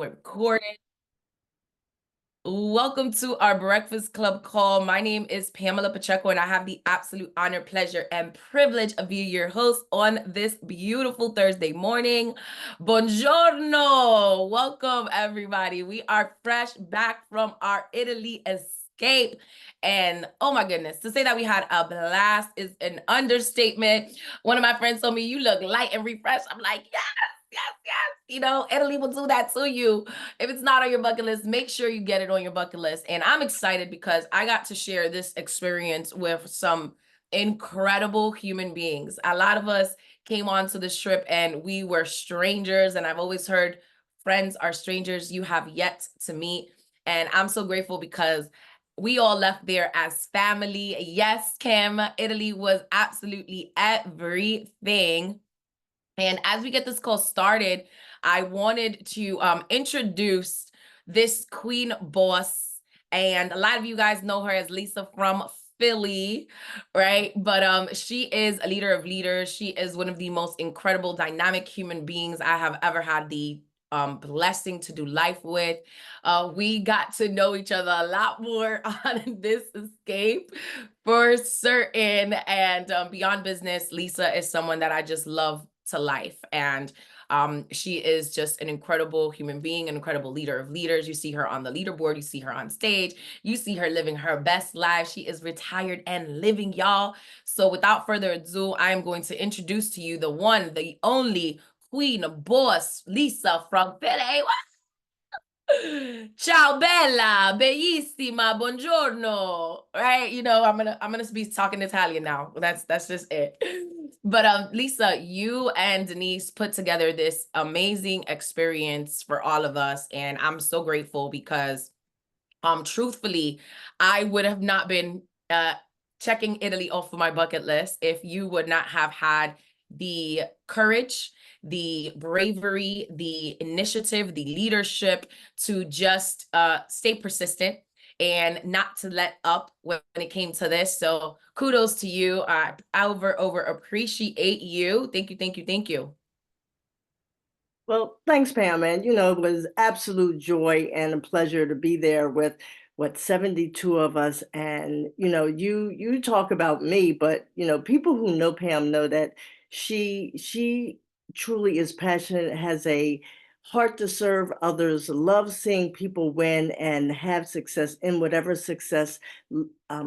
We're recording. Welcome to our Breakfast Club call. My name is Pamela Pacheco, and I have the absolute honor, pleasure, and privilege of being your host on this beautiful Thursday morning. Buongiorno. Welcome, everybody. We are fresh back from our Italy escape. And oh my goodness, to say that we had a blast is an understatement. One of my friends told me, "You look light and refreshed." I'm like, yes, yes, yes. You know, Italy will do that to you. If it's not on your bucket list, make sure you get it on your bucket list. And I'm excited because I got to share this experience with some incredible human beings. A lot of us came onto this trip and we were strangers. And I've always heard friends are strangers you have yet to meet. And I'm so grateful because we all left there as family. Yes, Kim, Italy was absolutely everything. And as we get this call started, I wanted to introduce this queen boss. And a lot of you guys know her as Lisa from Philly, right? But she is a leader of leaders. She is one of the most incredible, dynamic human beings I have ever had the blessing to do life with. We got to know each other a lot more on this escape for certain. And beyond business, Lisa is someone that I just love to life. And she is just an incredible human being, an incredible leader of leaders. You see her on the leaderboard, you see her on stage, you see her living her best life. She is retired and living, y'all. So without further ado, I am going to introduce to you the one, the only queen boss, Lisa from Philly. Ciao bella, bellissima, buongiorno. Right? You know, I'm gonna be talking Italian now. That's just it. But Lisa, you and Denise put together this amazing experience for all of us, and I'm so grateful because truthfully, I would have not been checking Italy off of my bucket list if you would not have had the courage, the bravery, the initiative, the leadership to just stay persistent and not to let up when it came to this. So kudos to you. I over appreciate you. Thank you, thank you, thank you. Well, thanks, Pam. And, it was absolute joy and a pleasure to be there with 72 of us. And, you talk about me, but, people who know Pam know that she truly is passionate, has a heart to serve others, loves seeing people win and have success in whatever success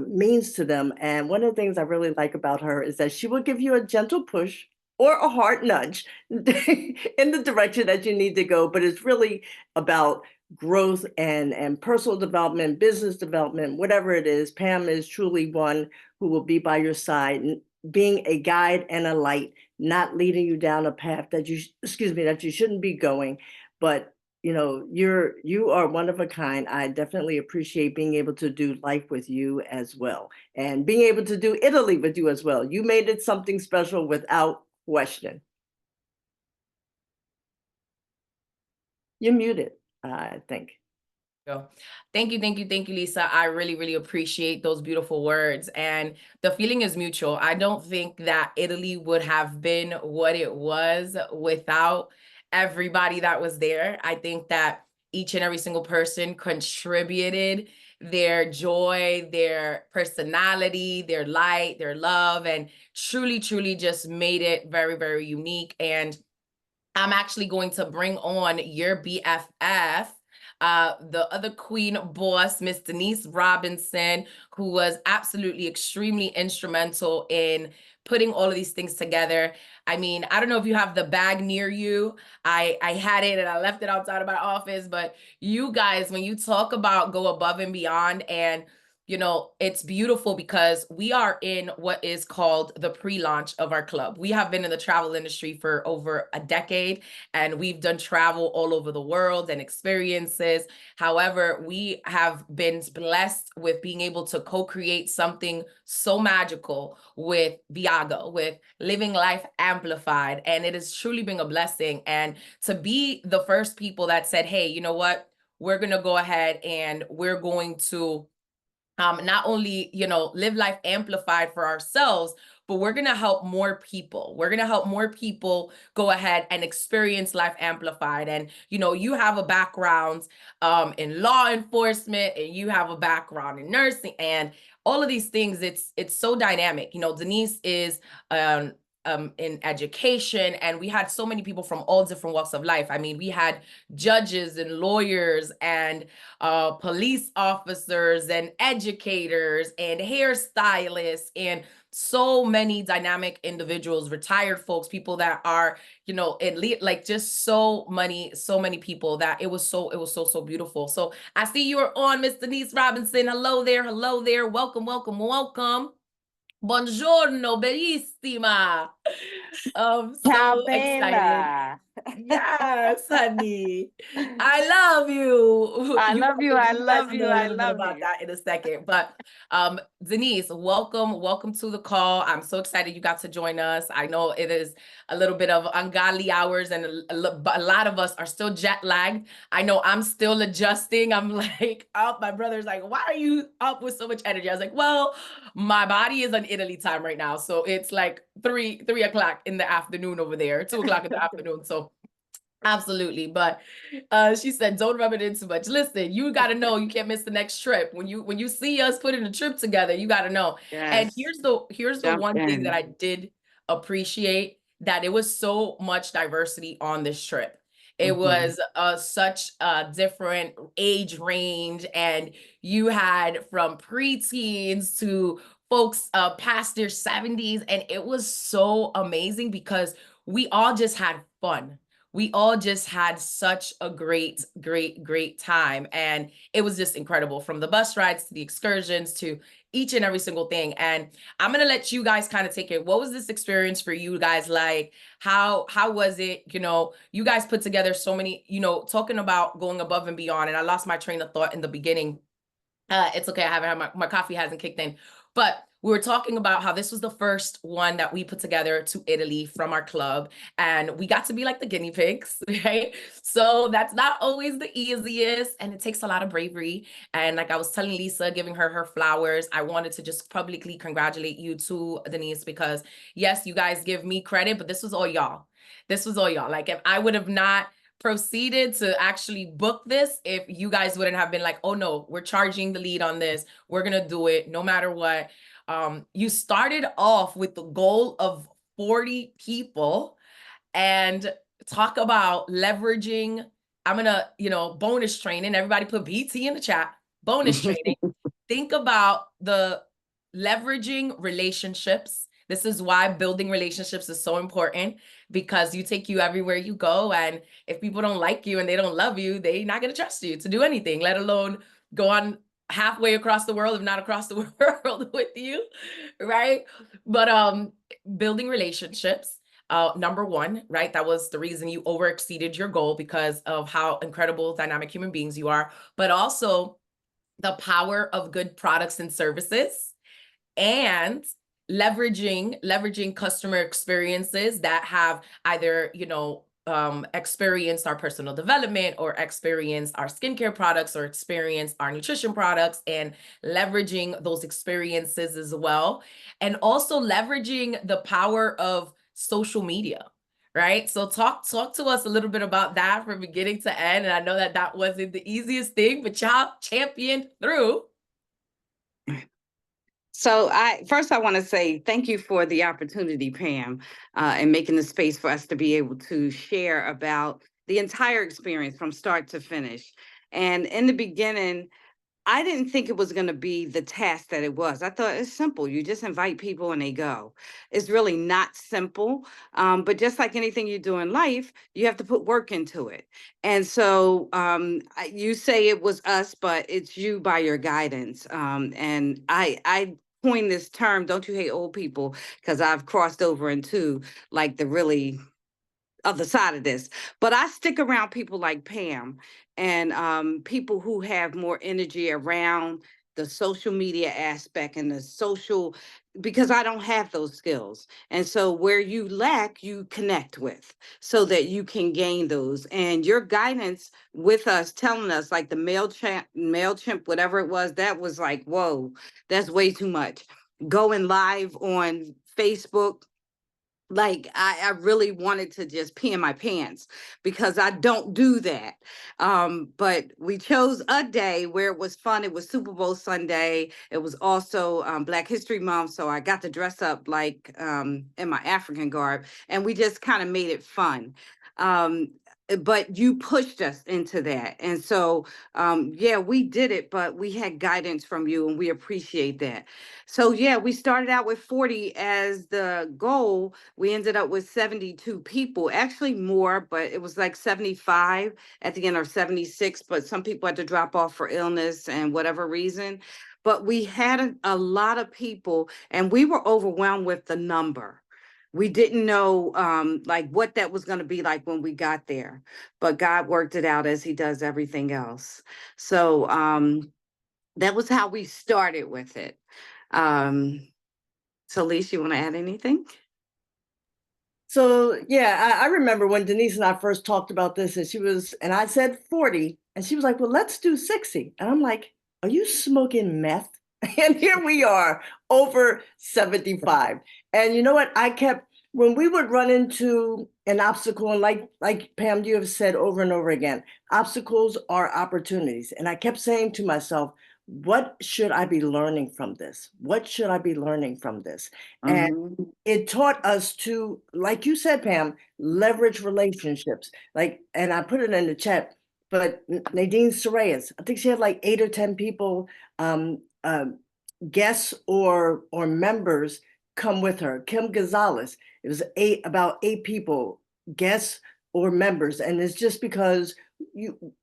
means to them. And one of the things I really like about her is that she will give you a gentle push or a hard nudge in the direction that you need to go. But it's really about growth and personal development, business development, whatever it is. Pam is truly one who will be by your side, being a guide and a light, not leading you down a path that you shouldn't be going. But you are one of a kind. I definitely appreciate being able to do life with you as well, and being able to do Italy with you as well. You made it something special without question. You're muted, I think. Thank you, thank you, thank you, Lisa. I really, really appreciate those beautiful words. And the feeling is mutual. I don't think that Italy would have been what it was without everybody that was there. I think that each and every single person contributed their joy, their personality, their light, their love, and truly, truly just made it very, very unique. And I'm actually going to bring on your BFF, the other queen boss, Miss Denise Robinson, who was absolutely extremely instrumental in putting all of these things together. I mean, I don't know if you have the bag near you. I had it and I left it outside of my office, but you guys, when you talk about go above and beyond, and it's beautiful because we are in what is called the pre-launch of our club. We have been in the travel industry for over a decade, and we've done travel all over the world and experiences. However, we have been blessed with being able to co-create something so magical with Viago, with Living Life Amplified. And it has truly been a blessing. And to be the first people that said, hey, you know what? We're going to go ahead and we're going to not only, live life amplified for ourselves, but we're going to help more people. We're going to help more people go ahead and experience life amplified. And, you know, you have a background in law enforcement, and you have a background in nursing, and all of these things. It's so dynamic. You know, Denise is in education, and we had so many people from all different walks of life. I mean, we had judges and lawyers and police officers and educators and hairstylists and so many dynamic individuals, retired folks, people that are, you know, like just so many people that it was so beautiful. So I see you are on, Miss Denise Robinson. Hello there, welcome. Buongiorno, bellissima. So excited. Pamela. Yes, honey. I love you. I love you. I You guys love will you. know a I little bit love about you. that in a second. But Denise, welcome to the call. I'm so excited you got to join us. I know it is a little bit of ungodly hours, and a lot of us are still jet lagged. I know I'm still adjusting. I'm like up. My brother's like, why are you up with so much energy? I was like, well, my body is on Italy time right now. So it's like 3 o'clock in the afternoon over there, 2 o'clock in the afternoon. So absolutely. But she said, don't rub it in too much. Listen, you got to know you can't miss the next trip. When you see us putting a trip together, you got to know. And Yes. here's the Jump one thing that in. I did appreciate, that it was so much diversity on this trip. It was such a different age range, and you had from preteens to folks past their 70s, and it was so amazing because we all just had fun. We all just had such a great time. And it was just incredible, from the bus rides to the excursions to each and every single thing. And I'm going to let you guys kind of take it. What was this experience for you guys like? How was it? You know, you guys put together so many, you know, talking about going above and beyond. And I lost my train of thought in the beginning. It's okay. I haven't had my coffee hasn't kicked in, but we were talking about how this was the first one that we put together to Italy from our club, and we got to be like the guinea pigs, right? So that's not always the easiest, and it takes a lot of bravery. And like I was telling Lisa, giving her flowers, I wanted to just publicly congratulate you too, Denise, because yes, you guys give me credit, but this was all y'all. This was all y'all. Like, if I would have not proceeded to actually book this, if you guys wouldn't have been like, oh no, we're charging the lead on this, we're gonna do it no matter what. You started off with the goal of 40 people, and talk about leveraging. I'm gonna, you know, bonus training. Everybody put BT in the chat. Bonus training. Think about the leveraging relationships. This is why building relationships is so important, because you take you everywhere you go. And if people don't like you and they don't love you, they're not going to trust you to do anything, let alone go on halfway across the world, if not across the world with you, right? But building relationships, number one, right? That was the reason you overexceeded your goal, because of how incredible dynamic human beings you are, but also the power of good products and services, and leveraging customer experiences that have either, you know, experienced our personal development, or experienced our skincare products, or experienced our nutrition products, and leveraging those experiences as well. And also leveraging the power of social media, right? So talk to us a little bit about that from beginning to end. And I know that wasn't the easiest thing, but y'all championed through. So I want to say thank you for the opportunity, Pam, and making the space for us to be able to share about the entire experience from start to finish. And in the beginning, I didn't think it was going to be the task that it was. I thought it's simple. You just invite people and they go. It's really not simple. But just like anything you do in life, you have to put work into it. And so you say it was us, but it's you by your guidance. And I coined this term, don't you hate old people? Because I've crossed over into like the really other side of this. But I stick around people like Pam, and people who have more energy around the social media aspect and the social, because I don't have those skills. And so where you lack, you connect with so that you can gain those. And your guidance with us, telling us like the MailChimp, whatever it was, that was like, whoa, that's way too much. Going live on Facebook. Like I really wanted to just pee in my pants because I don't do that. But we chose a day where it was fun. It was Super Bowl Sunday. It was also Black History Month. So I got to dress up like in my African garb, and we just kind of made it fun. But you pushed us into that. And so, yeah, we did it, but we had guidance from you, and we appreciate that. So, yeah, we started out with 40 as the goal. We ended up with 72 people, actually more, but it was like 75 at the end, or 76. But some people had to drop off for illness and whatever reason. But we had a lot of people, and we were overwhelmed with the number. We didn't know like what that was going to be like when we got there, but God worked it out as he does everything else. So that was how we started with it. So Lisa, you want to add anything? So yeah, I remember when Denise and I first talked about this, and I said 40, and she was like, well, let's do 60. And I'm like, are you smoking meth? And here we are, over 75. And you know what? When we would run into an obstacle, and like Pam, you have said over and over again, obstacles are opportunities. And I kept saying to myself, what should I be learning from this? What should I be learning from this? And it taught us to, like you said, Pam, leverage relationships. And I put it in the chat, but Nadine Sorayas, I think she had like 8 or 10 people, guests or members come with her. Kim Gonzalez, it was about 8 people, guests or members. And it's just because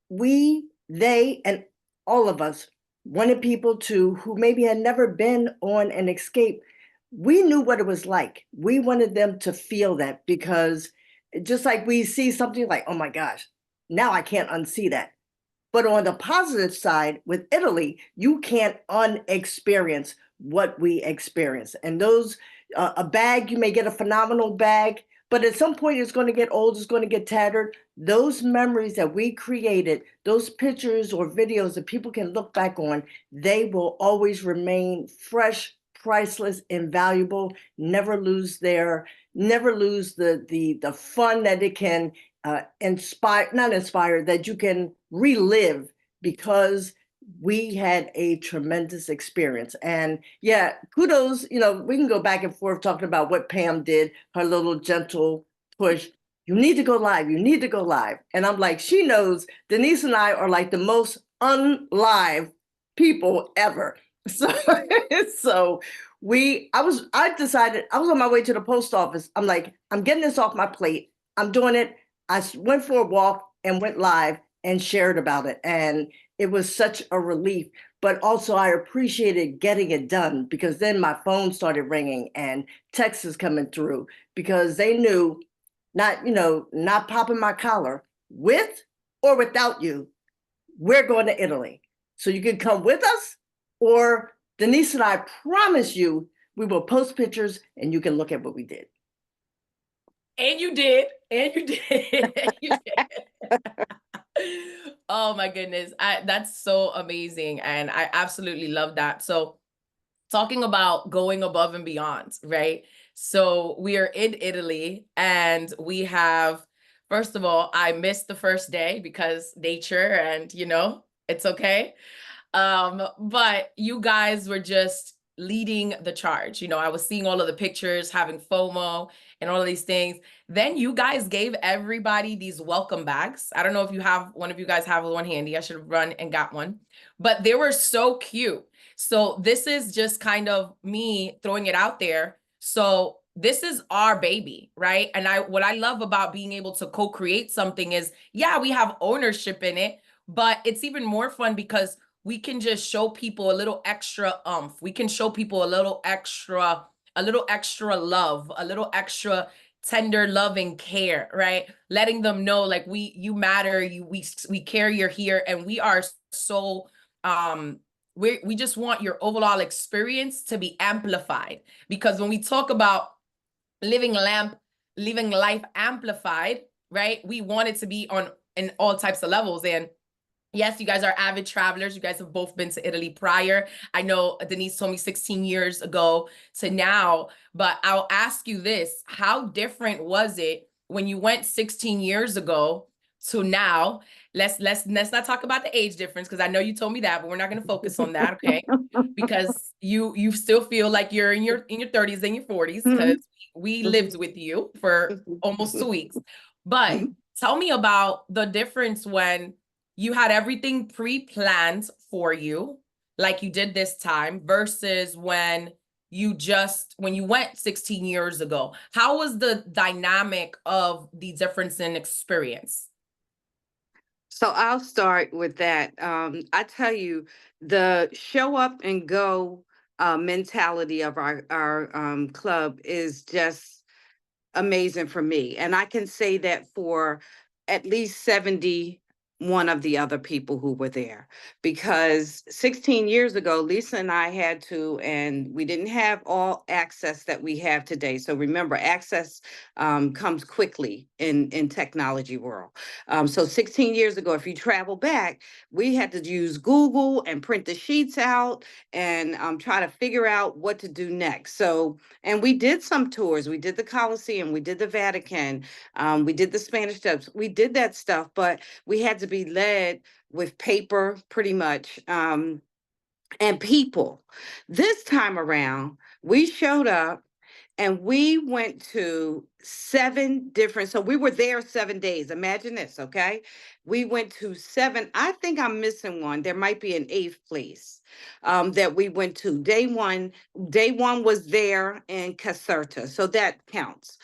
they, and all of us wanted people who maybe had never been on an escape. We knew what it was like. We wanted them to feel that, because just like we see something like, oh my gosh, now I can't unsee that. But on the positive side, with Italy, you can't unexperience what we experience. And a bag, you may get a phenomenal bag, but at some point it's going to get old, it's going to get tattered. Those memories that we created, those pictures or videos that people can look back on, they will always remain fresh, priceless, invaluable, never lose the fun that it can that you can relive, because we had a tremendous experience. And yeah, kudos, we can go back and forth talking about what Pam did, her little gentle push. You need to go live. You need to go live. And I'm like, she knows Denise and I are like the most unlive people ever. So, I decided, I was on my way to the post office. I'm like, I'm getting this off my plate. I'm doing it. I went for a walk and went live and shared about it. And it was such a relief. But also I appreciated getting it done, because then my phone started ringing and texts coming through, because they knew not popping my collar, with or without you, we're going to Italy. So you can come with us, or Denise and I promise you, we will post pictures and you can look at what we did. And you did. And you did. You did. Oh my goodness. That's so amazing. And I absolutely love that. So talking about going above and beyond, right? So we are in Italy, and we have, first of all, I missed the first day because nature, and it's okay. But you guys were just leading the charge. I was seeing all of the pictures, having FOMO and all of these things. Then you guys gave everybody these welcome bags. I don't know if one of you guys have one handy. I should have run and got one, but they were so cute. So this is just kind of me throwing it out there. So this is our baby, right? And what I love about being able to co-create something is, yeah, we have ownership in it, but it's even more fun because we can just show people a little extra oomph. We can show people a little extra love, a little extra tender love and care, right? Letting them know, like, you matter, we care, you're here, and we are so we just want your overall experience to be amplified. Because when we talk about living life amplified, right? We want it to be in all types of levels. And Yes, you guys are avid travelers. You guys have both been to Italy prior. I know Denise told me 16 years ago to now, but I'll ask you this. How different was it when you went 16 years ago to now? Let's not talk about the age difference, because I know you told me that, but we're not going to focus on that, okay? Because you still feel like you're in your 30s and your 40s, because we lived with you for almost 2 weeks. But tell me about the difference when you had everything pre-planned for you, like you did this time, versus when you went 16 years ago. How was the dynamic of the difference in experience? So I'll start with that. I tell you, the show up and go mentality of our club is just amazing for me. And I can say that for at least 71 of the other people who were there. Because 16 years ago, Lisa and I had to, and we didn't have all access that we have today. So remember, access comes quickly in technology world. So 16 years ago, if you travel back, we had to use Google and print the sheets out and try to figure out what to do next. So, and we did some tours. We did the Colosseum, we did the Vatican, we did the Spanish Steps. We did that stuff, but we had to be led with paper pretty much, and people. This time around, we showed up and we went to 7 different, so we were there 7 days. Imagine this, okay? We went to 7. I think I'm missing one. There might be an 8th place that we went to. Day one was there in Caserta, so that counts.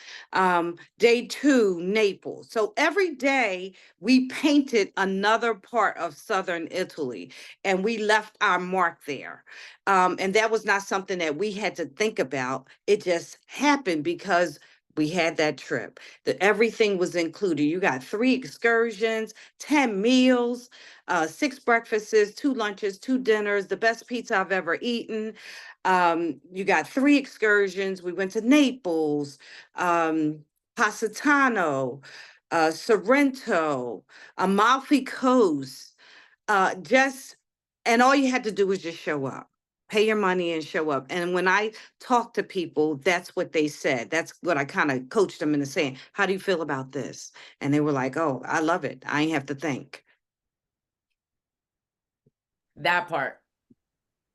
Day 2, Naples. So every day we painted another part of southern Italy, and we left our mark there. And that was not something that we had to think about. It just happened because we had that trip. Everything was included. You got 3 excursions, 10 meals, 6 breakfasts, 2 lunches, 2 dinners, the best pizza I've ever eaten. You got 3 excursions. We went to Naples, Positano, Sorrento, Amalfi Coast, and all you had to do was just show up. Pay your money and show up. And when I talk to people, that's what they said. That's what I kind of coached them into saying. How do you feel about this? And they were like, oh, I love it. I ain't have to think. That part.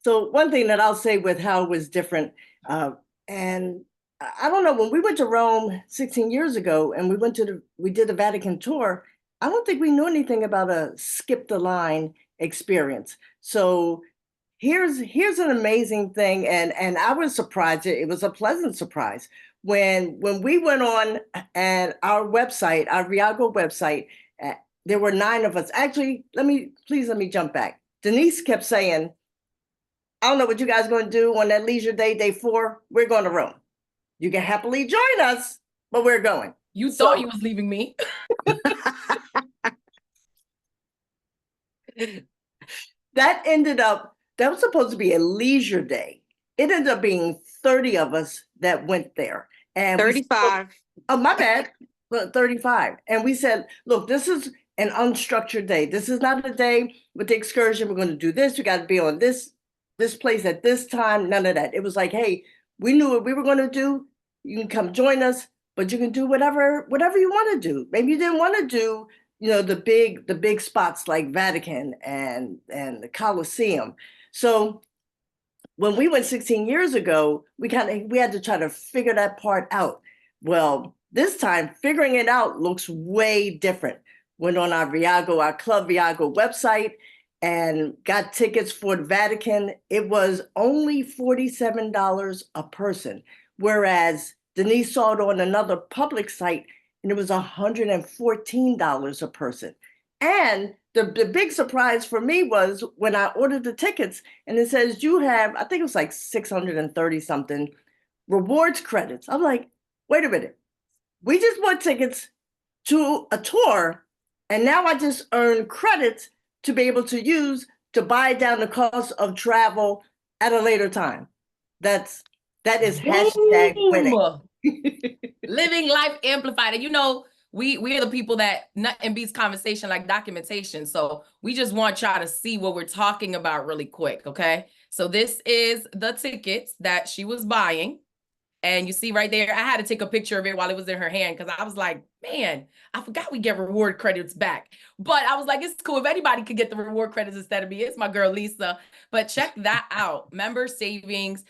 So one thing that I'll say with how it was different, and I don't know, when we went to Rome 16 years ago and we did the Vatican tour, I don't think we knew anything about a skip the line experience. So here's an amazing thing, and I was surprised. It was a pleasant surprise when we went on and our website, our Viago website, there were 9 of us. Actually, let me jump back. Denise kept saying, I don't know what you guys are going to do on that leisure day, day 4. We're going to Rome. You can happily join us, but we're going. You thought you was leaving me. That was supposed to be a leisure day. It ended up being 30 of us that went there. And 35. Oh, my bad. 35. And we said, look, this is an unstructured day. This is not a day with the excursion. We're going to do this. We got to be on this place at this time. None of that. It was like, hey, we knew what we were going to do. You can come join us, but you can do whatever you want to do. Maybe you didn't want to do, the big spots like Vatican and the Colosseum. So when we went 16 years ago, we had to try to figure that part out. Well, this time figuring it out looks way different. Went on our Club Viago website and got tickets for the Vatican. It was only $47 a person, whereas Denise saw it on another public site and it was $114 a person. And the big surprise for me was when I ordered the tickets and it says you have, I think it was like 630 something rewards credits. I'm like, wait a minute. We just bought tickets to a tour and now I just earn credits to be able to use to buy down the cost of travel at a later time. That is hashtag winning. Living life amplified. And we are the people that nothing beats conversation like documentation. So we just want y'all to see what we're talking about really quick, okay? So this is the tickets that she was buying. And you see right there, I had to take a picture of it while it was in her hand because I was like, man, I forgot we get reward credits back. But I was like, it's cool. If anybody could get the reward credits instead of me, it's my girl, Lisa. But check that out. Member savings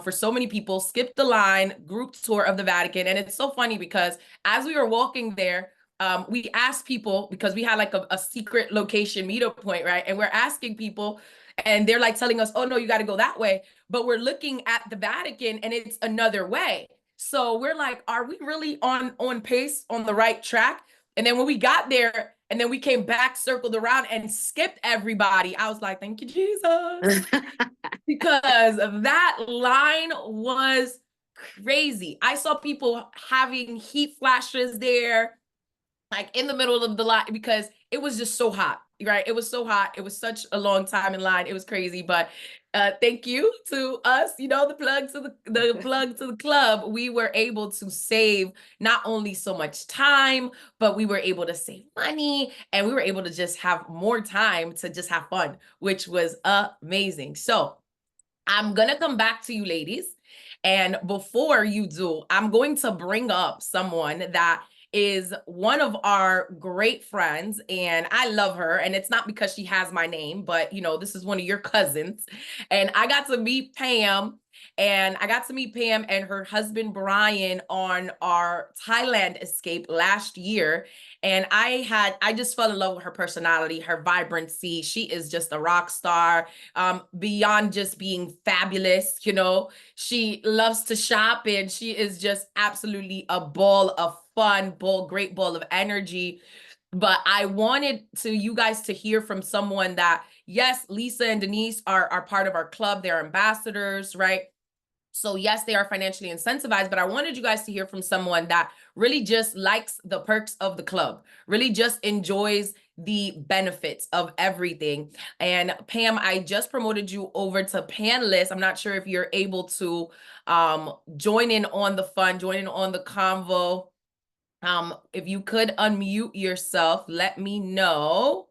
for so many people. Skip the line, group tour of the Vatican. And it's so funny because as we were walking there, we asked people, because we had like a secret location meetup point, right? And we're asking people, and they're like telling us, oh, no, you got to go that way. But we're looking at the Vatican and it's another way. So we're like, are we really on pace, on the right track? And then when we got there and then we came back, circled around and skipped everybody, I was like, thank you, Jesus. Because that line was crazy. I saw people having heat flashes there, like in the middle of the line, because it was just so hot, right? It was so hot. It was such a long time in line. It was crazy. But thank you to us, you know, the plug to the club. We were able to save not only so much time, but we were able to save money, and we were able to just have more time to just have fun, which was amazing. So I'm gonna come back to you, ladies. And before you do, I'm going to bring up someone that is one of our great friends, and I love her. And it's not because she has my name, but you know, this is one of your cousins. And I got to meet Pam, and her husband Brian on our Thailand escape last year. And I just fell in love with her personality, her vibrancy. She is just a rock star, beyond just being fabulous. You know, she loves to shop, and she is just absolutely a ball of fun, great ball of energy. But I wanted you guys to hear from someone that, yes, Lisa and Denise are part of our club. They're ambassadors, right? So yes, they are financially incentivized, but I wanted you guys to hear from someone that really just likes the perks of the club, really just enjoys the benefits of everything. And Pam, I just promoted you over to panelist. I'm not sure if you're able to join in on the fun, join in on the convo. If you could unmute yourself, let me know.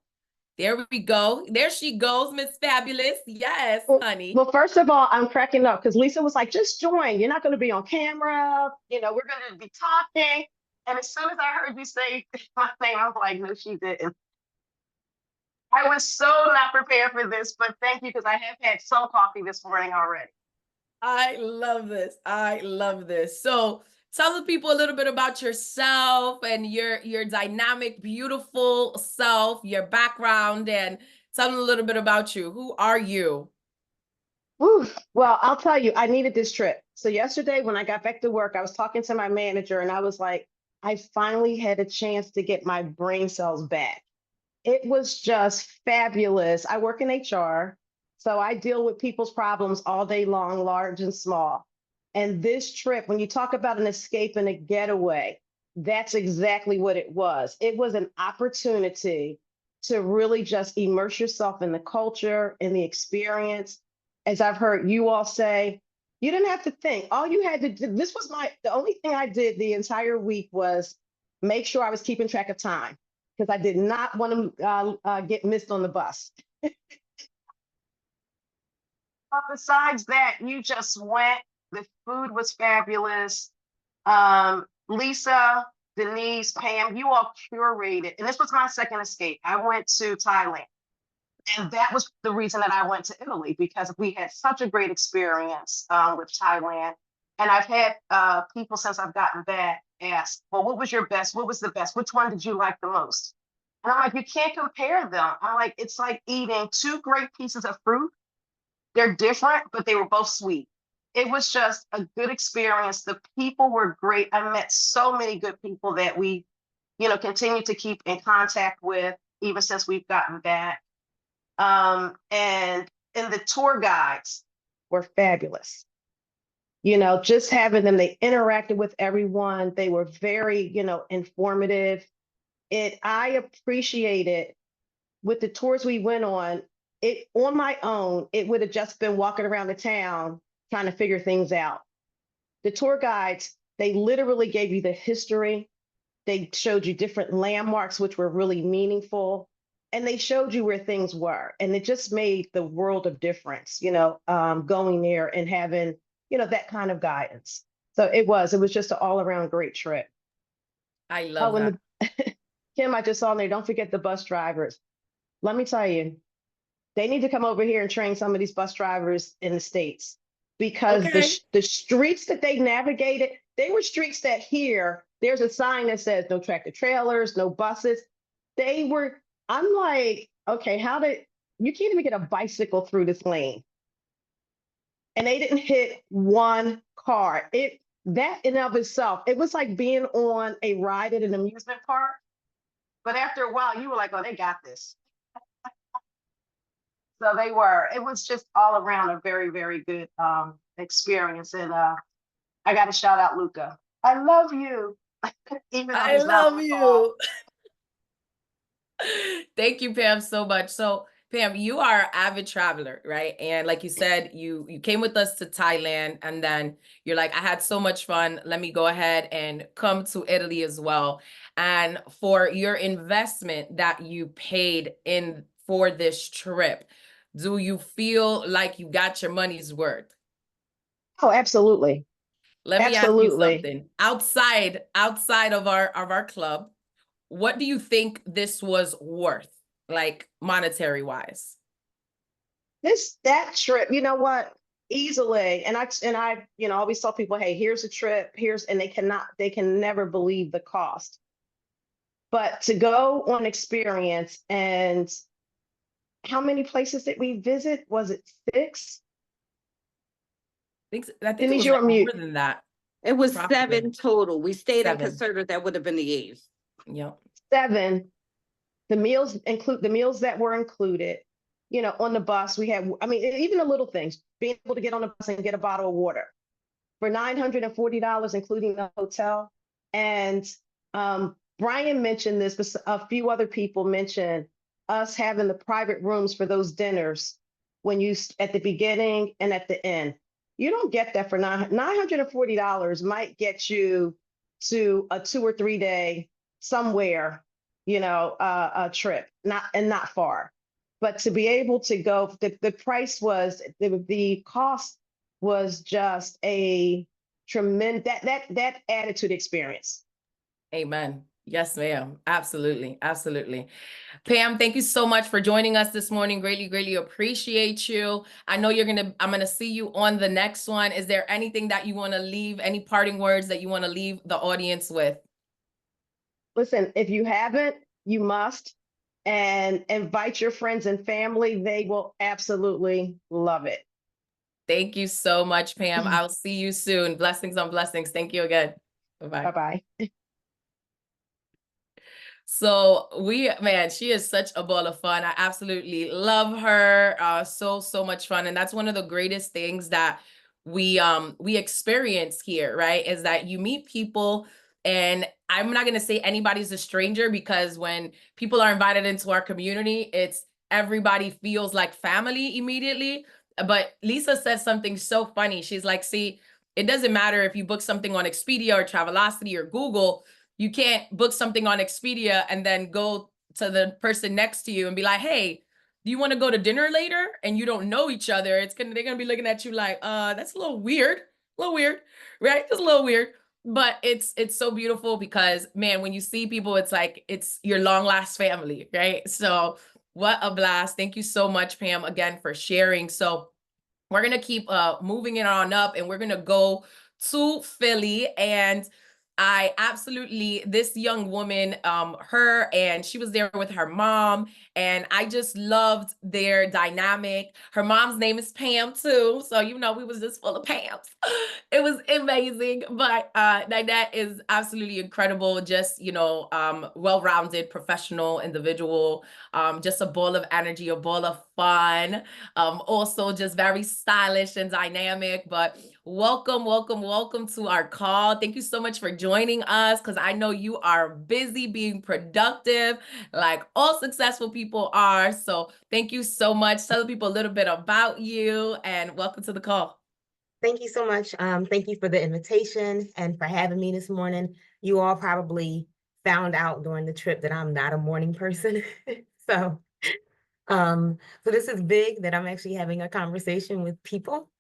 There we go. There she goes, Miss Fabulous. Yes, honey. Well, first of all, I'm cracking up because Lisa was like, just join. You're not going to be on camera. You know, we're going to be talking. And as soon as I heard you say my name, I was like, no, she didn't. I was so not prepared for this, but thank you because I have had some coffee this morning already. I love this. I love this. So tell the people a little bit about yourself and your dynamic, beautiful self, your background, and tell them a little bit about you. Who are you? Whew. Well, I'll tell you, I needed this trip. So yesterday when I got back to work, I was talking to my manager and I was like, I finally had a chance to get my brain cells back. It was just fabulous. I work in HR, so I deal with people's problems all day long, large and small. And this trip, when you talk about an escape and a getaway, that's exactly what it was. It was an opportunity to really just immerse yourself in the culture and the experience. As I've heard you all say, you didn't have to think. All you had to do, the only thing I did the entire week was make sure I was keeping track of time because I did not want to get missed on the bus. But besides that, you just went. The food was fabulous. Lisa, Denise, Pam, you all curated. And this was my second escape. I went to Thailand. And that was the reason that I went to Italy, because we had such a great experience with Thailand. And I've had people since I've gotten back ask, well, what was your best? What was the best? Which one did you like the most? And I'm like, you can't compare them. I'm like, it's like eating two great pieces of fruit. They're different, but they were both sweet. It was just a good experience. The people were great. I met so many good people that we, continue to keep in contact with, even since we've gotten back. And the tour guides were fabulous. Just having them, they interacted with everyone. They were very, informative. I appreciated with the tours we went on, on my own, it would have just been walking around the town trying to figure things out. The tour guides, they literally gave you the history. They showed you different landmarks, which were really meaningful. And they showed you where things were. And it just made the world of difference, going there and having, that kind of guidance. So it was just an all around great trip. I love Oh, that. and Kim, I just saw there, don't forget the bus drivers. Let me tell you, they need to come over here and train some of these bus drivers in the States, because Okay. the streets that they navigated, they were streets that here, there's a sign that says no tractor trailers, no buses. I'm like, okay, you can't even get a bicycle through this lane. And they didn't hit one car. That in and of itself, it was like being on a ride at an amusement park. But after a while, you were like, oh, they got this. So it was just all around a very, very good experience. And I got to shout out Luca. I love you, even though I he's not on love the call. you. Thank you, Pam, so much. So, Pam, you are an avid traveler, right? And like you said, you came with us to Thailand, and then you're like, I had so much fun. Let me go ahead and come to Italy as well. And for your investment that you paid in for this trip, do you feel like you got your money's worth? Oh, absolutely. Let me ask you Absolutely. something. Outside of our club, what do you think this was worth, like monetary wise? That trip, you know what? Easily. And I, always tell people, hey, here's a trip, and they can never believe the cost. But to go on experience, and how many places did we visit? Was it 6? I think it Denise, was you're like on mute. more than that. It was Probably. 7 total. We stayed in 7. Concerta, that would have been the 8th. Yep. 7. The meals include the meals that were included, on the bus. We had, even the little things, being able to get on the bus and get a bottle of water for $940, including the hotel. And Brian mentioned this, but a few other people mentioned us having the private rooms for those dinners at the beginning and at the end. You don't get that for $940. Might get you to a 2 or 3 day somewhere, a trip, not far. But to be able to go, the price was, the cost was just a tremendous, that added to the experience. Amen. Yes, ma'am. Absolutely. Absolutely. Pam, thank you so much for joining us this morning. Greatly, greatly appreciate you. I know I'm going to see you on the next one. Is there anything that you want to leave, any parting words that you want to leave the audience with? Listen, if you haven't, you must, and invite your friends and family. They will absolutely love it. Thank you so much, Pam. I'll see you soon. Blessings on blessings. Thank you again. Bye-bye. Bye-bye. So she is such a ball of fun. I absolutely love her. So much fun. And that's one of the greatest things that we experience here, right? Is that you meet people, and I'm not going to say anybody's a stranger, because when people are invited into our community, everybody feels like family immediately. But Lisa said something so funny. She's like, see, it doesn't matter if you book something on Expedia or Travelocity or Google. You can't book something on Expedia and then go to the person next to you and be like, hey, do you want to go to dinner later? And you don't know each other. They're gonna be looking at you like, that's a little weird, right? Just a little weird. But it's so beautiful, because man, when you see people, it's like it's your long last family, right? So what a blast. Thank you so much, Pam, again, for sharing. So we're gonna keep moving it on up, and we're gonna go to Philly. And this young woman, she was there with her mom, and I just loved their dynamic. Her mom's name is Pam too. So, we was just full of Pams. It was amazing. But that is absolutely incredible. Just, well-rounded professional individual, just a ball of energy, a ball of fun. Also just very stylish and dynamic. But welcome to our call. Thank you so much for joining us, because I know you are busy being productive, like all successful people are. So thank you so much. Tell people a little bit about you, and welcome to the call. Thank you so much. Thank you for the invitation and for having me this morning. You all probably found out during the trip that I'm not a morning person. So, so this is big that I'm actually having a conversation with people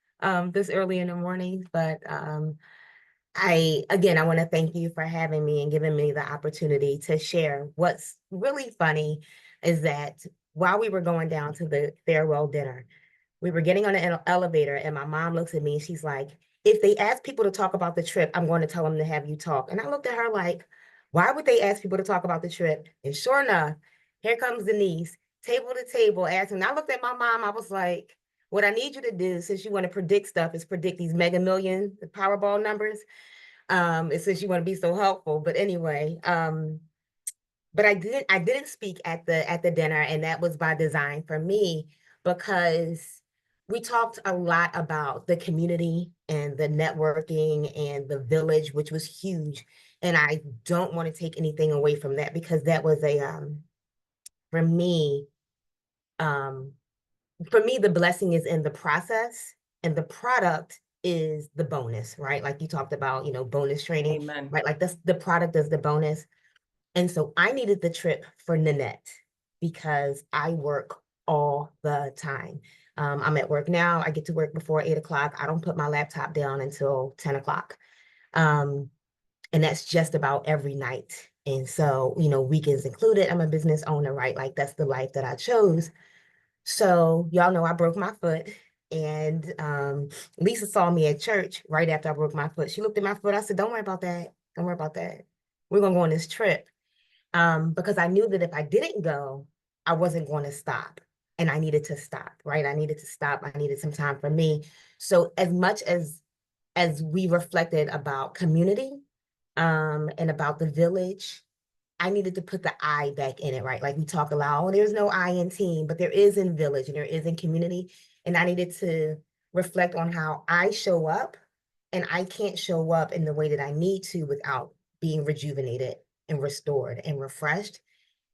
this early in the morning. But I want to thank you for having me and giving me the opportunity to share. What's really funny is that while we were going down to the farewell dinner, we were getting on an elevator, and my mom looks at me and she's like, if they ask people to talk about the trip, I'm going to tell them to have you talk. And I looked at her like, why would they ask people to talk about the trip? And sure enough, here comes Denise, table to table, asking. And I looked at my mom, I was like, what I need you to do, since you want to predict stuff, is predict these Mega Million, the Powerball numbers. And since you want to be so helpful. But anyway, but I didn't speak at the dinner, and that was by design for me, because we talked a lot about the community and the networking and the village, which was huge. And I don't want to take anything away from that, because that was for me, the blessing is in the process, and the product is the bonus, right? Like you talked about, bonus training, Amen. right? Like the product is the bonus. And so I needed the trip for Nanette, because I work all the time. I'm at work now. I get to work before 8 o'clock. I don't put my laptop down until 10 o'clock. And that's just about every night. And so, weekends included, I'm a business owner, right? Like that's the life that I chose. So y'all know I broke my foot, and Lisa saw me at church right after I broke my foot. She looked at my foot. I said, don't worry about that. Don't worry about that. We're going to go on this trip. Because I knew that if I didn't go, I wasn't going to stop. And I needed to stop, right? I needed to stop. I needed some time for me. So as much as we reflected about community and about the village, I needed to put the I back in it, right? Like we talk a lot, oh, there's no I in team, but there is in village and there is in community. And I needed to reflect on how I show up, and I can't show up in the way that I need to without being rejuvenated and restored and refreshed.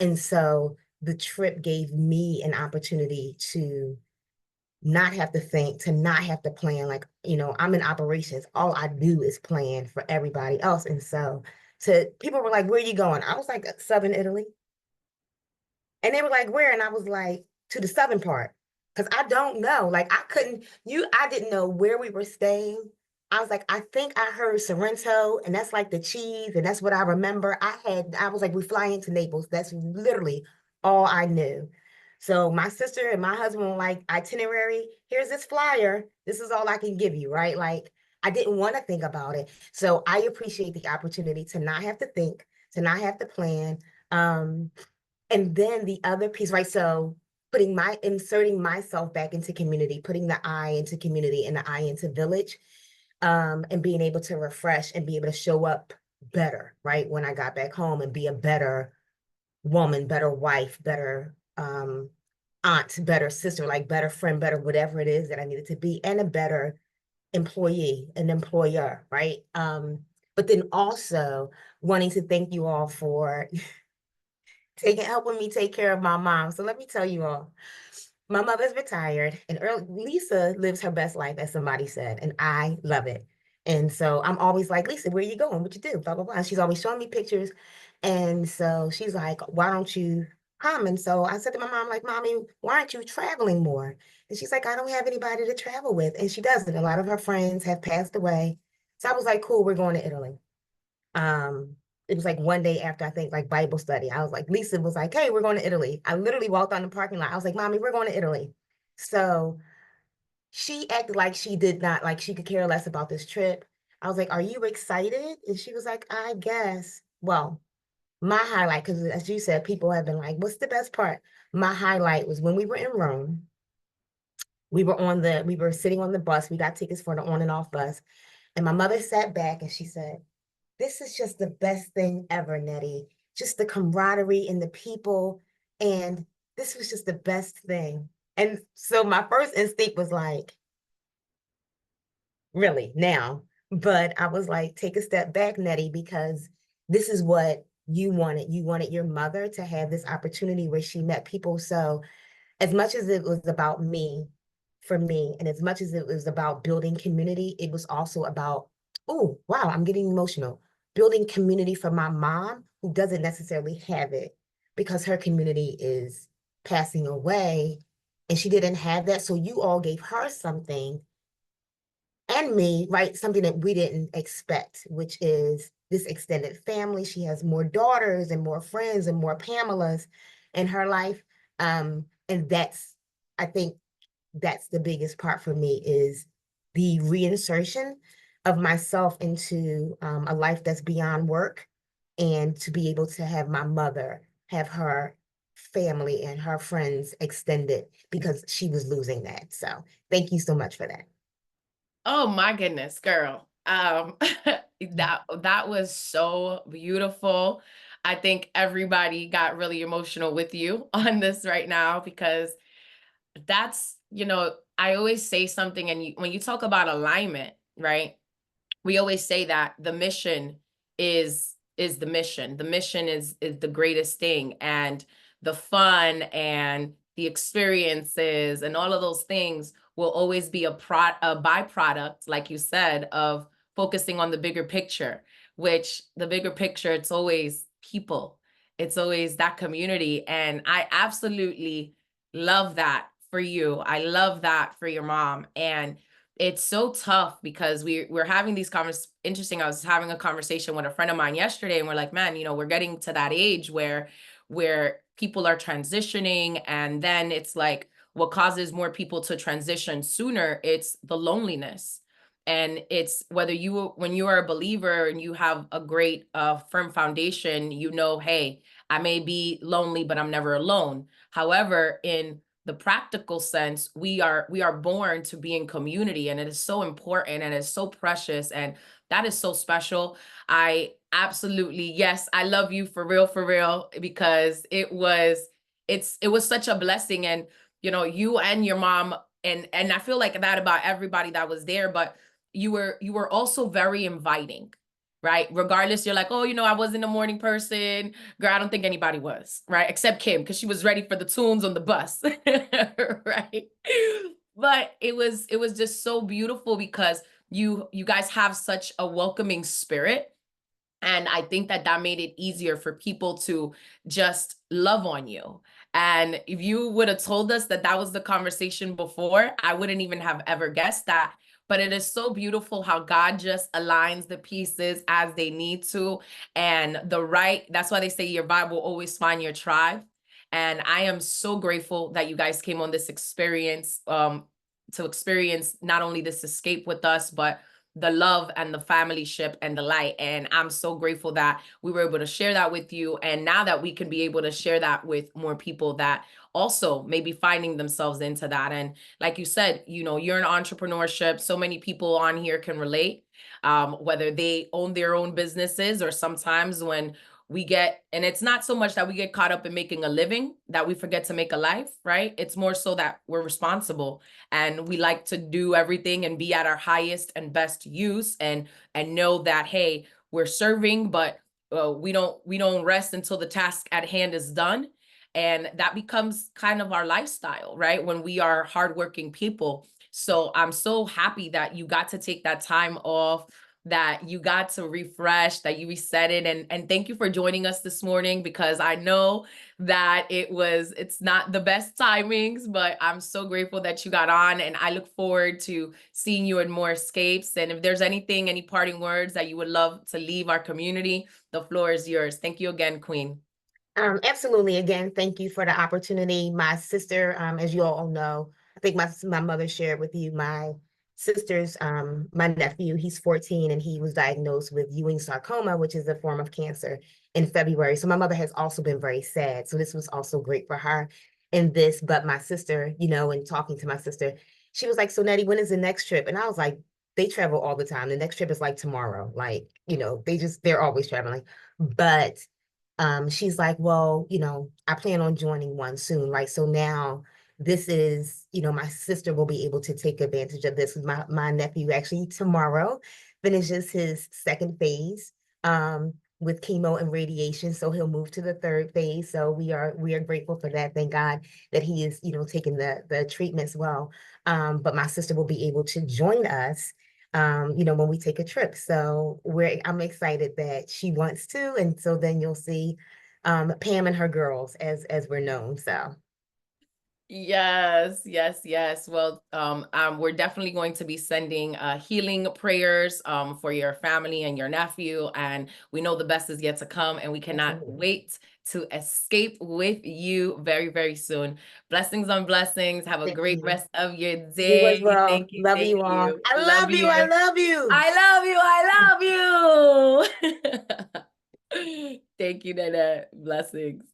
And so the trip gave me an opportunity to not have to think, to not have to plan. Like, I'm in operations. All I do is plan for everybody else. And so people were like, where are you going? I was like, Southern Italy. And they were like, where? And I was like, to the southern part. Because I don't know. Like I didn't know where we were staying. I was like, I think I heard Sorrento, and that's like the cheese, and that's what I remember. I was like, we fly into Naples. That's literally all I knew. So my sister and my husband were like, itinerary, here's this flyer. This is all I can give you, right? Like, I didn't want to think about it. So I appreciate the opportunity to not have to think, to not have to plan. And then the other piece, right? So inserting myself back into community, putting the I into community and the I into village, and being able to refresh and be able to show up better, right? When I got back home, and be a better woman, better wife, better aunt, better sister, like better friend, better whatever it is that I needed to be, and a better employee, an employer, right? But then also wanting to thank you all for helping me take care of my mom. So let me tell you all, my mother's retired, and Lisa lives her best life, as somebody said, and I love it. And so I'm always like, Lisa, where you going? What you do? Blah, blah, blah. And she's always showing me pictures. And so she's like, why don't you come? And so I said to my mom, like, Mommy, why aren't you traveling more? And she's like, I don't have anybody to travel with. And she doesn't. A lot of her friends have passed away. So I was like, cool, we're going to Italy. It was like one day after, I think, like Bible study. I was like, Lisa was like, hey, we're going to Italy. I literally walked on the parking lot. I was like, Mommy, we're going to Italy. So she acted like she did not, like she could care less about this trip. I was like, are you excited? And she was like, I guess. Well, my highlight, because as you said, people have been like, what's the best part? My highlight was when we were in Rome. We were sitting on the bus. We got tickets for the on and off bus. And my mother sat back and she said, this is just the best thing ever, Nettie. Just the camaraderie and the people. And this was just the best thing. And so my first instinct was like, really, now? But I was like, take a step back, Nettie, because this is what you wanted. You wanted your mother to have this opportunity where she met people. So as much as it was about me, for me, and as much as it was about building community, it was also about, oh, wow, I'm getting emotional. building community for my mom, who doesn't necessarily have it because her community is passing away and she didn't have that. So you all gave her something, and me, right? Something that we didn't expect, which is this extended family. She has more daughters and more friends and more Pamelas in her life. And that's, I think that's the biggest part for me, is the reinsertion of myself into a life that's beyond work, and to be able to have my mother have her family and her friends extended because she was losing that. So thank you so much for that. Oh my goodness, girl. That was so beautiful. I think everybody got really emotional with you on this right now, because that's, I always say something, and when you talk about alignment, right? We always say that the mission is the mission. The mission is the greatest thing, and the fun and the experiences and all of those things will always be a byproduct, like you said, of focusing on the bigger picture, which the bigger picture, it's always people. It's always that community. And I absolutely love that for you. I love that for your mom. And it's so tough because we're having these interesting. I was having a conversation with a friend of mine yesterday, and we're like, man, we're getting to that age where people are transitioning, and then it's like, what causes more people to transition sooner? It's the loneliness. And it's when you are a believer and you have a great firm foundation, hey, I may be lonely, but I'm never alone. However, in the practical sense, we are born to be in community, and it is so important, and it's so precious, and that is so special. I absolutely, yes, I love you for real, because it was such a blessing. And you and your mom, and I feel like that about everybody that was there, but you were also very inviting, right? Regardless, you're like, oh, I wasn't a morning person. Girl, I don't think anybody was, right? Except Kim, because she was ready for the tunes on the bus, right? But it was just so beautiful because you guys have such a welcoming spirit. And I think that made it easier for people to just love on you. And if you would have told us that was the conversation before, I wouldn't even have ever guessed that. But it is so beautiful how God just aligns the pieces as they need to. And that's why they say your vibe will always find your tribe. And I am so grateful that you guys came on this experience, to experience not only this escape with us, but the love and the familyship and the light. And I'm so grateful that we were able to share that with you. And now that we can be able to share that with more people that also maybe finding themselves into that. And like you said, you're in entrepreneurship. So many people on here can relate, whether they own their own businesses, or sometimes when and it's not so much that we get caught up in making a living that we forget to make a life, right? It's more so that we're responsible, and we like to do everything and be at our highest and best use, and know that, hey, we're serving, but we don't rest until the task at hand is done. And that becomes kind of our lifestyle, right? When we are hardworking people. So I'm so happy that you got to take that time off, that you got to refresh, that you reset it. And thank you for joining us this morning, because I know that it's not the best timings, but I'm so grateful that you got on, and I look forward to seeing you in more escapes. And if there's any parting words that you would love to leave our community, the floor is yours. Thank you again, Queen. Absolutely. Again, thank you for the opportunity. My sister, as you all know, I think my mother shared with you, my sister's, my nephew, he's 14, and he was diagnosed with Ewing sarcoma, which is a form of cancer, in February. So my mother has also been very sad. So this was also great for her in this. But my sister, and talking to my sister, she was like, so Nettie, when is the next trip? And I was like, they travel all the time. The next trip is like tomorrow. Like, they're always traveling. But she's like, well, I plan on joining one soon, right? So now this is, my sister will be able to take advantage of this. My nephew actually tomorrow finishes his second phase with chemo and radiation, so he'll move to the third phase. So we are grateful for that. Thank God that he is, taking the treatments well. But my sister will be able to join us when we take a trip. So I'm excited that she wants to. And so then you'll see Pam and her girls as we're known. So yes, yes, yes. Well, we're definitely going to be sending healing prayers for your family and your nephew, and we know the best is yet to come, and we cannot Absolutely. wait to escape with you very, very soon. Blessings on blessings. Have a Thank great you. rest of your You day. as well. Thank you, Love thank you all. you. I Love love you. I you. love you. I love you. Thank you, Nana. Blessings.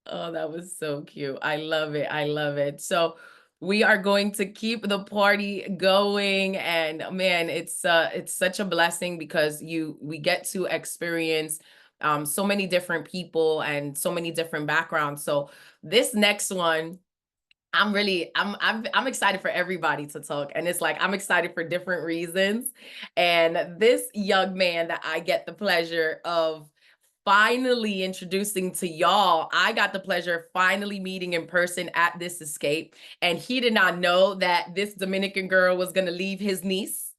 Oh, that was so cute. I love it. I love it. So we are going to keep the party going. And man, it's such a blessing because we get to experience so many different people and so many different backgrounds. So this next one, I'm excited for everybody to talk. And it's like, I'm excited for different reasons. And this young man that I get the pleasure of finally introducing to y'all, I got the pleasure of finally meeting in person at this escape. And he did not know that this Dominican girl was going to leave his niece.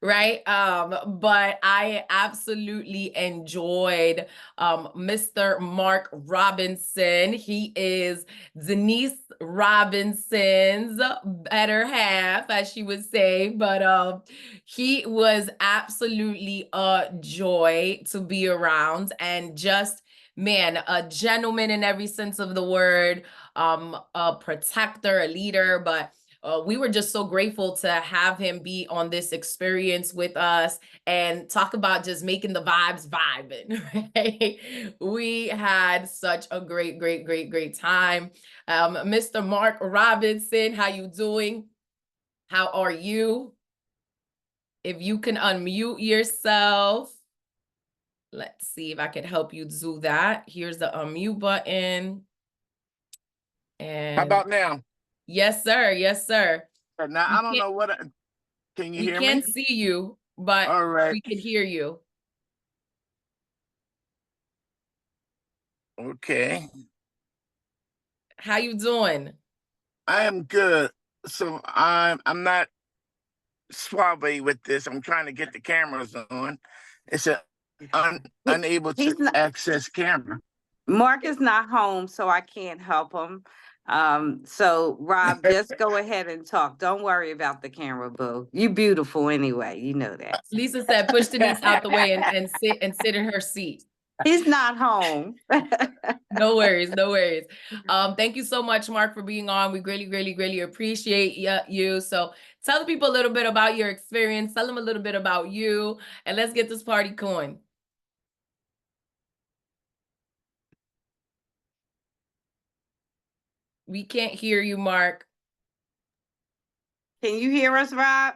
Right. But I absolutely enjoyed Mr. Mark Robinson. He is Denise Robinson's better half, as she would say. But he was absolutely a joy to be around, and just, man, a gentleman in every sense of the word, a protector, a leader. But we were just so grateful to have him be on this experience with us and talk about just making the vibes vibing, right? We had such a great, great, great, great time. Mr. Mark Robinson, how you doing? How are you? If you can unmute yourself. Let's see if I can help you do that. Here's the unmute button. And how about now? yes, sir. Yes, sir. Now, I don't know what, can you We hear me? can't see you, but All right. we can hear you. Okay. How you doing? I am good. So I'm not suave with this. I'm trying to get the cameras on. It's unable He's to not, access camera. Mark is not home, so I can't help him. So Rob, just go ahead and talk. Don't worry about the camera, boo. You beautiful anyway. You know that. Lisa said, push Denise out the way and sit in her seat. He's not home. No worries, no worries. Thank you so much, Mark, for being on. We really, really, really appreciate you. So tell the people a little bit about your experience. Tell them a little bit about you, and let's get this party going. We can't hear you, Mark. Can you hear us, Rob?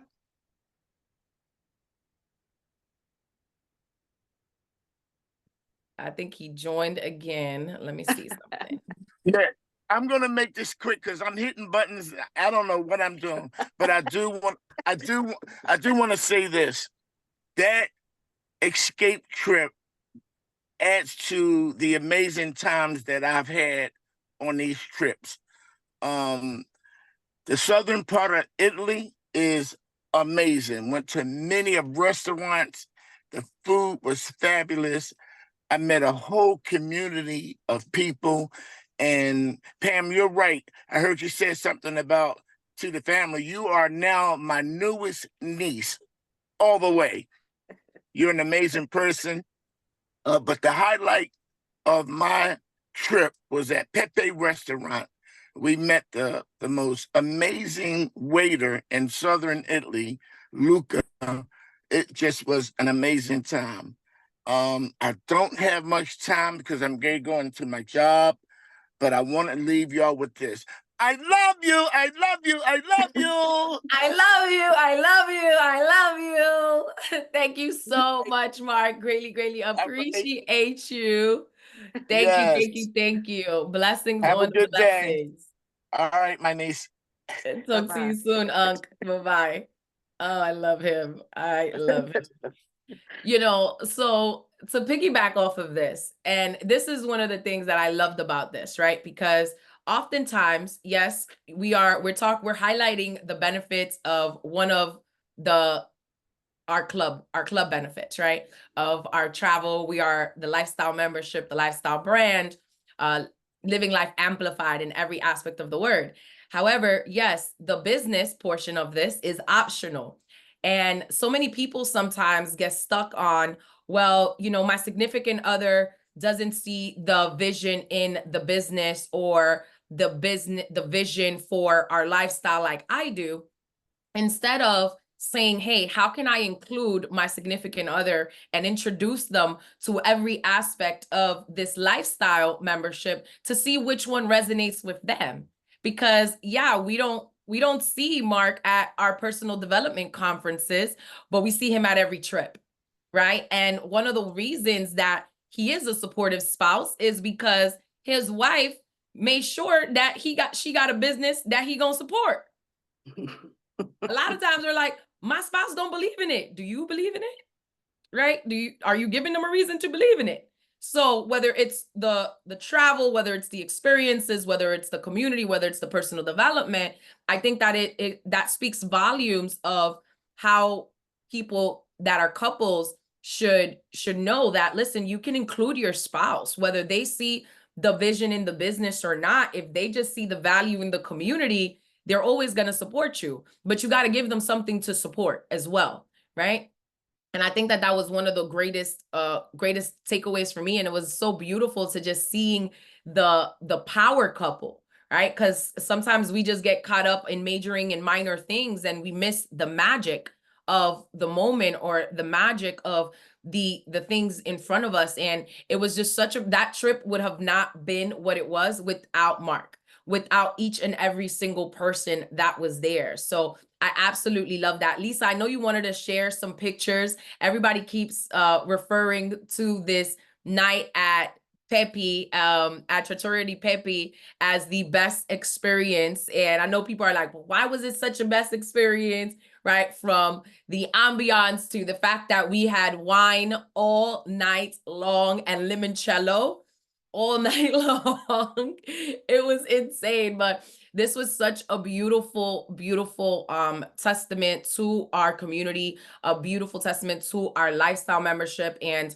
I think he joined again. Let me see something. Yeah, I'm gonna make this quick because I'm hitting buttons. I don't know what I'm doing, but I do want to say this. That escape trip adds to the amazing times that I've had on these trips. The southern part of Italy is amazing. Went to many of restaurants. The food was fabulous. I met a whole community of people. And Pam, you're right. I heard you say something about to the family. You are now my newest niece, all the way. You're an amazing person. But the highlight of my trip was at Pepe Restaurant. We met the most amazing waiter in southern Italy, Luca. It just was an amazing time. I don't have much time because I'm going to my job, but I want to leave y'all with this. I love you. I love you. I love you. I love you. I love you. I love you. Thank you so much, Mark. Greatly, greatly appreciate you. Thank you. Yes. Thank you. Thank you. Blessings Have a on good day. blessings. All right, my niece. Talk to you soon, Unc. Bye-bye. Oh, I love him. I love him. So to piggyback off of this, and this is one of the things that I loved about this, right? Because oftentimes, yes, we're highlighting the benefits of one of the our club benefits, right? Of our travel. We are the lifestyle membership, the lifestyle brand, living life amplified in every aspect of the word. However, yes, the business portion of this is optional. And so many people sometimes get stuck on, well, you know, my significant other doesn't see the vision in the business or the vision for our lifestyle like I do. Instead of saying, hey, how can I include my significant other and introduce them to every aspect of this lifestyle membership to see which one resonates with them? Because yeah, we don't see Mark at our personal development conferences, but we see him at every trip, right? And one of the reasons that he is a supportive spouse is because his wife made sure that she got a business that he gonna support. A lot of times they're like, my spouse don't believe in it. Do you believe in it? Right? Are you giving them a reason to believe in it? So whether it's the travel, whether it's the experiences, whether it's the community, whether it's the personal development, I think that that speaks volumes of how people that are couples should know that, listen, you can include your spouse, whether they see the vision in the business or not. If they just see the value in the community, they're always going to support you, but you got to give them something to support as well, right? And I think that that was one of the greatest takeaways for me. And it was so beautiful to just seeing the power couple, right? Because sometimes we just get caught up in majoring in minor things and we miss the magic of the moment or the magic of the things in front of us. And it was just that trip would have not been what it was without Mark, without each and every single person that was there. So I absolutely love that. Lisa, I know you wanted to share some pictures. Everybody keeps referring to this night at Pepe, at Trattoria di Pepe as the best experience. And I know people are like, well, why was it such a best experience? Right? From the ambiance to the fact that we had wine all night long and limoncello all night long. It was insane, but this was such a beautiful, beautiful testament to our community, a beautiful testament to our lifestyle membership. And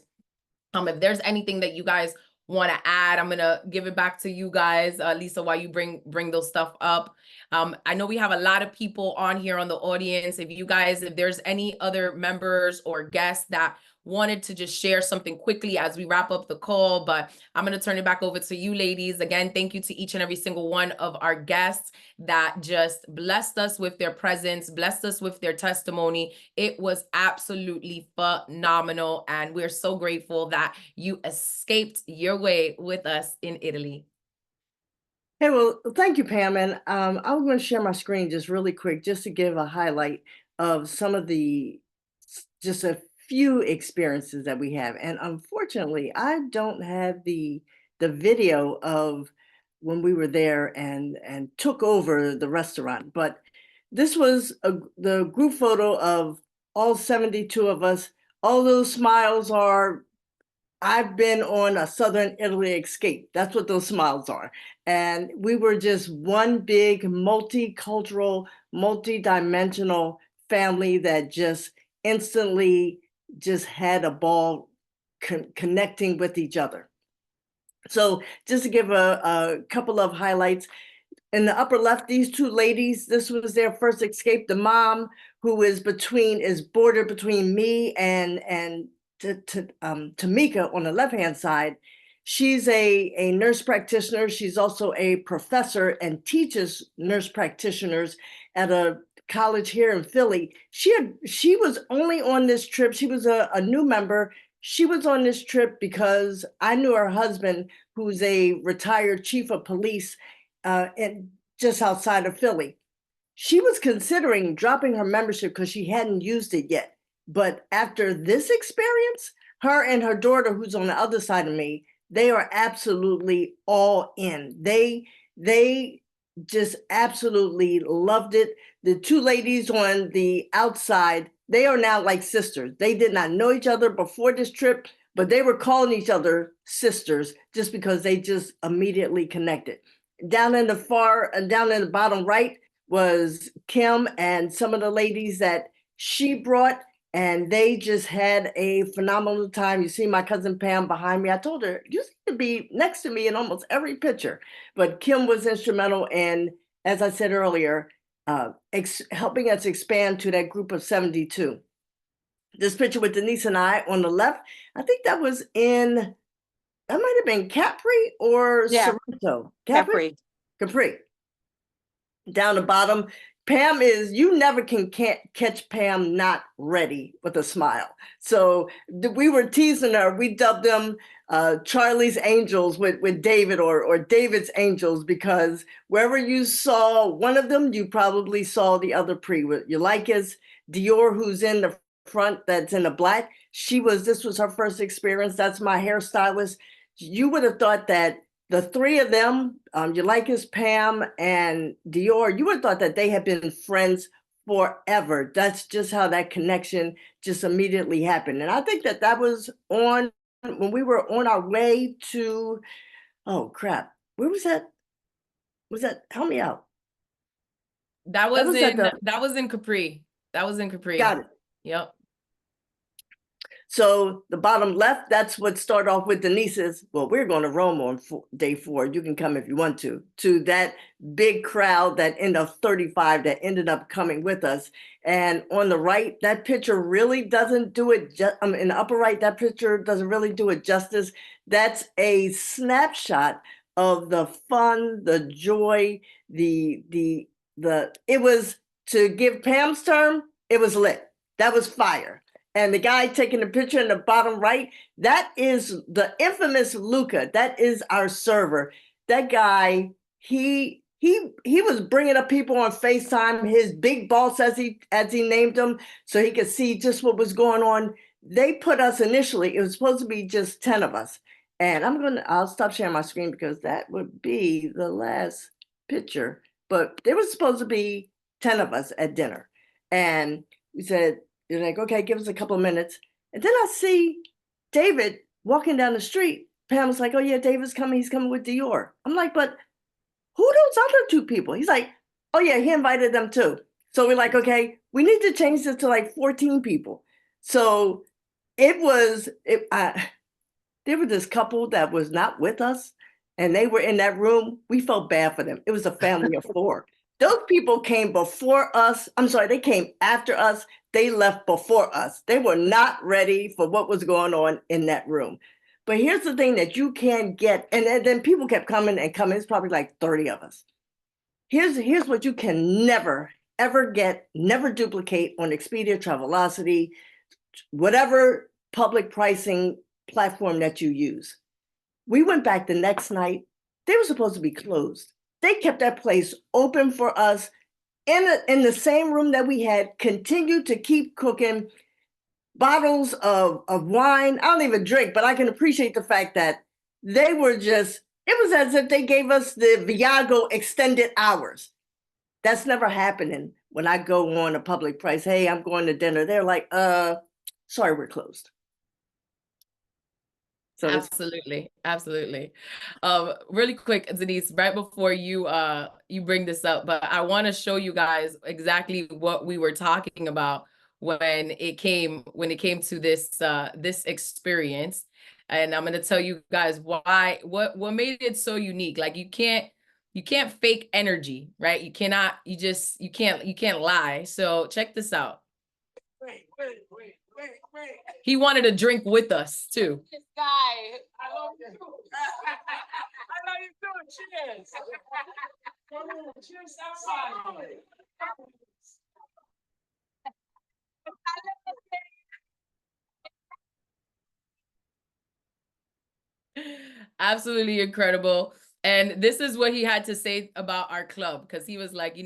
if there's anything that you guys want to add, I'm gonna give it back to you guys, Lisa, while you bring those stuff up. I know we have a lot of people on here on the audience. If there's any other members or guests that wanted to just share something quickly as we wrap up the call, but I'm going to turn it back over to you ladies. Again, thank you to each and every single one of our guests that just blessed us with their presence, blessed us with their testimony. It was absolutely phenomenal. And we're so grateful that you escaped your way with us in Italy. Hey, well, thank you, Pam. And I'm going to share my screen just really quick, just to give a highlight of some of just a few experiences that we have. And unfortunately, I don't have the video of when we were there and took over the restaurant. But this was the group photo of all 72 of us. All those smiles are, I've been on a Southern Italy escape. That's what those smiles are. And we were just one big multicultural, multidimensional family that just instantly just had a ball connecting with each other. So just to give a couple of highlights, in the upper left, these two ladies, this was their first escape. The mom, who is bordered between me and Tamika on the left-hand side. She's a nurse practitioner. She's also a professor and teaches nurse practitioners at a college here in Philly. She was only on this trip. She was a new member. She was on this trip because I knew her husband, who's a retired chief of police just outside of Philly. She was considering dropping her membership because she hadn't used it yet. But after this experience, her and her daughter, who's on the other side of me, they are absolutely all in. They just absolutely loved it. The two ladies on the outside, they are now like sisters. They did not know each other before this trip, but they were calling each other sisters just because they just immediately connected. Down in the bottom right was Kim and some of the ladies that she brought. and they just had a phenomenal time. You see my cousin Pam behind me. I told her, you seem to be next to me in almost every picture. But Kim was instrumental in, as I said earlier, helping us expand to that group of 72. This picture with Denise and I on the left, I think that was in, that might have been Capri or Sorrento. Capri. Capri. Down the bottom, Pam is, you never can't catch Pam not ready with a smile. So we were teasing her. We dubbed them Charlie's Angels with David, or David's Angels, because wherever you saw one of them, you probably saw the other pre. You like his Dior, who's in the front, that's in the black. This was her first experience. That's my hairstylist. You would have thought that the three of them, Ulykes, Pam, and Dior, you would have thought that they had been friends forever. That's just how that connection just immediately happened. And I think that was on, when we were on our way to, oh crap, where was that? Help me out. That was in Capri. That was in Capri. Got it. Yep. So the bottom left, that's what started off with Denise's, well, we're going to Rome on day 4. You can come if you want to that big crowd that ended up 35 that ended up coming with us. And on the right, that picture really doesn't do it, in the upper right, that picture doesn't really do it justice. That's a snapshot of the fun, the joy, it was, to give Pam's term, it was lit. That was fire. And the guy taking the picture in the bottom right, that is the infamous Luca. That is our server. That guy, he was bringing up people on FaceTime, his big boss, as he named him, so he could see just what was going on. They put us initially, it was supposed to be just 10 of us. And I'll stop sharing my screen because that would be the last picture. But there was supposed to be 10 of us at dinner. And we said, you're like, okay, give us a couple of minutes. And then I see David walking down the street. Pam was like, oh yeah, David's coming. He's coming with Dior. I'm like, but who are those other 2 people? He's like, oh yeah, he invited them too. So we're like, okay, we need to change this to like 14 people. So there was this couple that was not with us, and they were in that room. We felt bad for them. It was a family of 4. Those people came before us. I'm sorry, they came after us. They left before us. They were not ready for what was going on in that room. But here's the thing that you can get, and then people kept coming and coming. It's probably like 30 of us. Here's what you can never, ever get, never duplicate on Expedia, Travelocity, whatever public pricing platform that you use. We went back the next night. They were supposed to be closed. They kept that place open for us in the same room that we had, continued to keep cooking bottles of wine. I don't even drink, but I can appreciate the fact that they were just, it was as if they gave us the Viago extended hours. That's never happening when I go on a public price. Hey, I'm going to dinner. They're like, sorry, we're closed. So absolutely. Really quick, Denise, right before you bring this up, but I want to show you guys exactly what we were talking about when it came to this experience. And I'm going to tell you guys why, what made it so unique. Like you can't fake energy, right? You can't lie. So check this out. Wait. He wanted to drink with us too. This guy, I love you too. I love you too. Cheers. Cheers outside. Absolutely incredible. And this is what he had to say about our club, because he was like,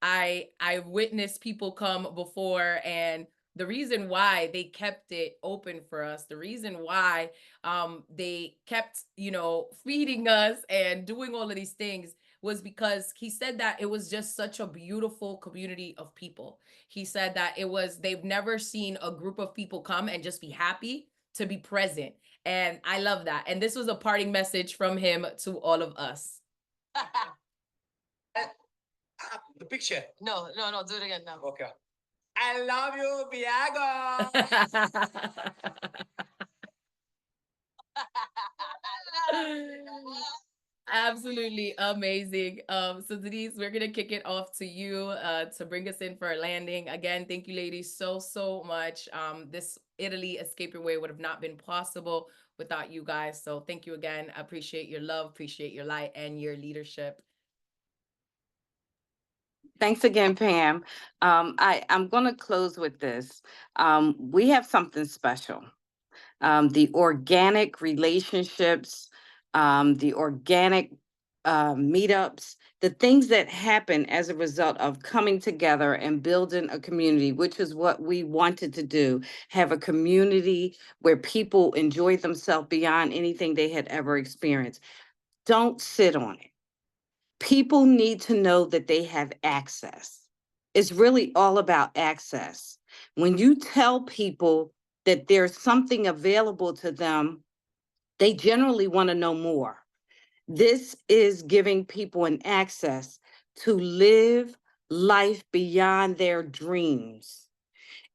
I've witnessed people come before, and the reason why they kept it open for us, the reason why they kept, feeding us and doing all of these things was because he said that it was just such a beautiful community of people. He said that they've never seen a group of people come and just be happy to be present. And I love that. And this was a parting message from him to all of us. The picture. No, do it again now. Okay. I love you, Viago. Absolutely amazing. So Denise, we're gonna kick it off to you to bring us in for a landing. Again, thank you, ladies, so much. This Italy Escape Your Way would have not been possible without you guys. So thank you again. I appreciate your love, appreciate your light and your leadership. Thanks again, Pam. I'm going to close with this. We have something special. The organic relationships, the organic meetups, the things that happen as a result of coming together and building a community, which is what we wanted to do, have a community where people enjoy themselves beyond anything they had ever experienced. Don't sit on it. People need to know that they have access. It's really all about access. When you tell people that there's something available to them, they generally want to know more. This is giving people an access to live life beyond their dreams.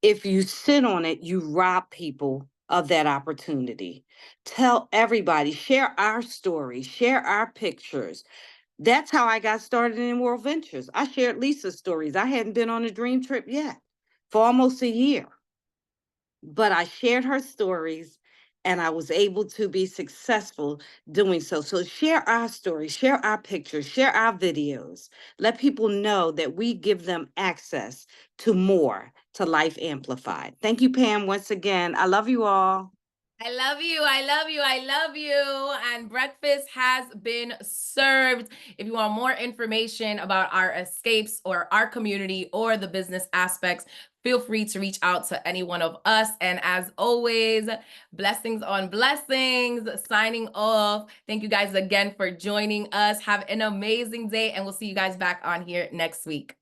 If you sit on it, you rob people of that opportunity. Tell everybody, share our stories, share our pictures. That's how I got started in World Ventures. I shared Lisa's stories. I hadn't been on a dream trip yet for almost a year, but I shared her stories and I was able to be successful doing so. So share our stories, share our pictures, share our videos. Let people know that we give them access to more, to Life Amplified. Thank you, Pam, once again. I love you all. I love you. I love you. I love you. And breakfast has been served. If you want more information about our escapes or our community or the business aspects, feel free to reach out to any one of us. And as always, blessings on blessings. Signing off. Thank you guys again for joining us. Have an amazing day, and we'll see you guys back on here next week.